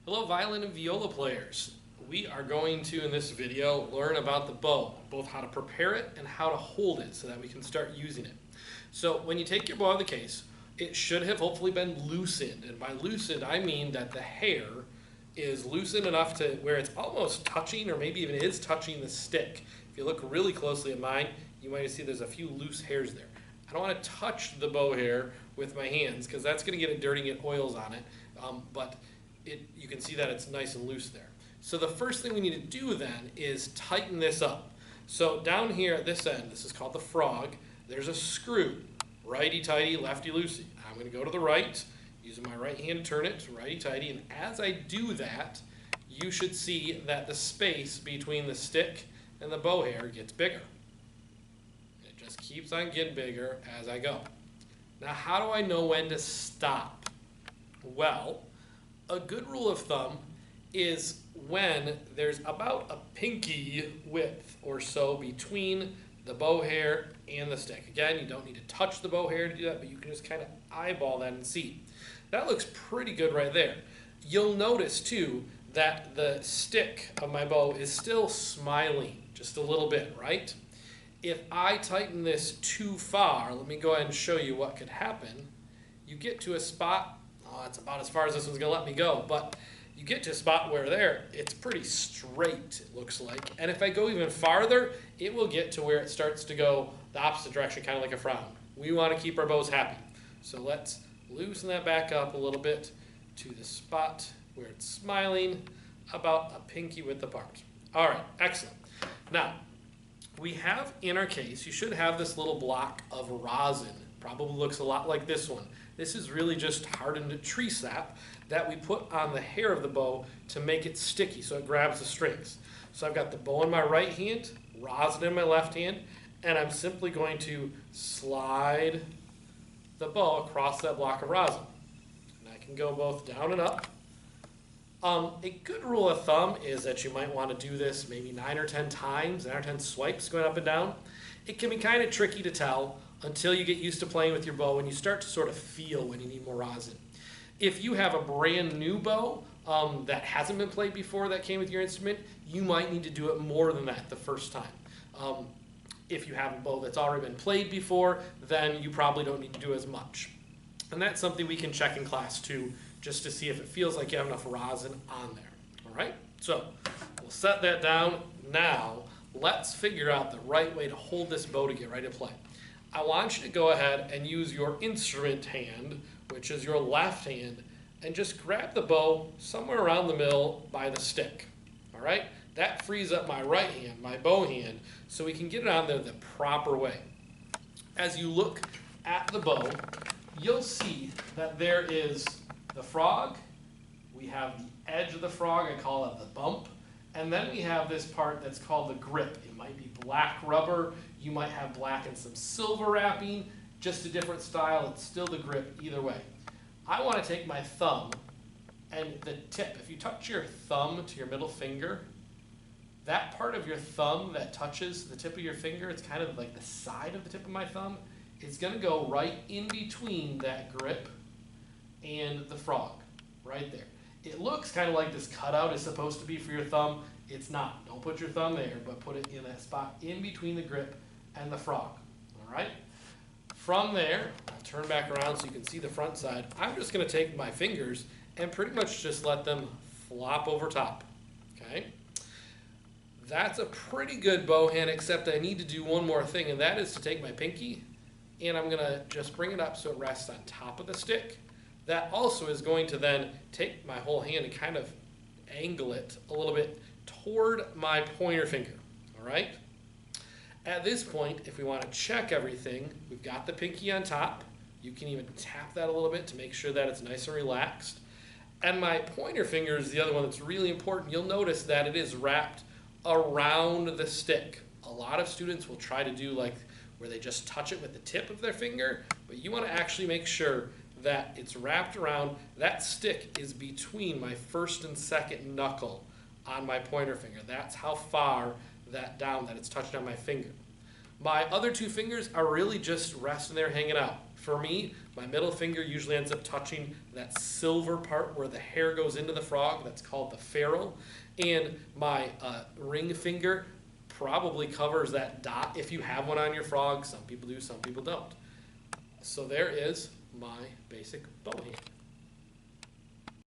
Hello, violin and viola players. We are going to, in this video, learn about the bow, both how to prepare it and how to hold it so that we can start using it. So when you take your bow out of the case, it should have hopefully been loosened. And by loosened, I mean that the hair is loosened enough to where it's almost touching, or maybe even is touching the stick. If you look really closely at mine, you might see there's a few loose hairs there. I don't want to touch the bow hair with my hands because that's going to get it dirty and get oils on it. You can see that it's nice and loose there. So the first thing we need to do then is tighten this up. So down here at this end, this is called the frog, there's a screw, righty-tighty, lefty-loosey. I'm going to go to the right, using my right hand to turn it, righty-tighty, and as I do that, you should see that the space between the stick and the bow hair gets bigger. It just keeps on getting bigger as I go. Now, how do I know when to stop? Well, a good rule of thumb is when there's about a pinky width or so between the bow hair and the stick. Again, you don't need to touch the bow hair to do that, but you can just kind of eyeball that and see. That looks pretty good right there. You'll notice too that the stick of my bow is still smiling just a little bit, right? If I tighten this too far, let me go ahead and show you what could happen. You get to a spot, it's about as far as this one's going to let me go, but you get to a spot where it's pretty straight, it looks like. And if I go even farther, it will get to where it starts to go the opposite direction, kind of like a frown. We want to keep our bows happy. So let's loosen that back up a little bit to the spot where it's smiling, about a pinky width apart. All right, excellent. Now, we have in our case, you should have this little block of rosin. Probably looks a lot like this one. This is really just hardened tree sap that we put on the hair of the bow to make it sticky so it grabs the strings. So I've got the bow in my right hand, rosin in my left hand, and I'm simply going to slide the bow across that block of rosin. And I can go both down and up. A good rule of thumb is that you might want to do this maybe 9 or 10 times, 9 or 10 swipes going up and down. It can be kind of tricky to tell until you get used to playing with your bow and you start to sort of feel when you need more rosin. If you have a brand new bow that hasn't been played before that came with your instrument, you might need to do it more than that the first time. If you have a bow that's already been played before, then you probably don't need to do as much. And that's something we can check in class too, just to see if it feels like you have enough rosin on there. All right, so we'll set that down. Now, let's figure out the right way to hold this bow to get ready to play. I want you to go ahead and use your instrument hand, which is your left hand, and just grab the bow somewhere around the middle by the stick. All right, that frees up my right hand, my bow hand, so we can get it on there the proper way. As you look at the bow, you'll see that there is the frog, we have the edge of the frog, I call it the bump, and then we have this part that's called the grip. It might be black rubber, you might have black and some silver wrapping, just a different style, it's still the grip either way. I want to take my thumb and the tip, if you touch your thumb to your middle finger, that part of your thumb that touches the tip of your finger, it's kind of like the side of the tip of my thumb, is going to go right in between that grip and the frog, right there. It looks kind of like this cutout is supposed to be for your thumb. It's not. Don't put your thumb there, but put it in that spot in between the grip and the frog, all right? From there, I'll turn back around so you can see the front side. I'm just going to take my fingers and pretty much just let them flop over top, okay? That's a pretty good bow hand, except I need to do one more thing, and that is to take my pinky, and I'm going to just bring it up so it rests on top of the stick. That also is going to then take my whole hand and kind of angle it a little bit toward my pointer finger, all right? At this point, if we want to check everything, we've got the pinky on top. You can even tap that a little bit to make sure that it's nice and relaxed. And my pointer finger is the other one that's really important. You'll notice that it is wrapped around the stick. A lot of students will try to do like where they just touch it with the tip of their finger, but you want to actually make sure that it's wrapped around. That stick is between my first and second knuckle on my pointer finger. That's how far that down that it's touched on my finger. My other two fingers are really just resting there hanging out. For me, my middle finger usually ends up touching that silver part where the hair goes into the frog. That's called the ferrule. And my ring finger probably covers that dot if you have one on your frog. Some people do, some people don't. So there is my basic bow hand.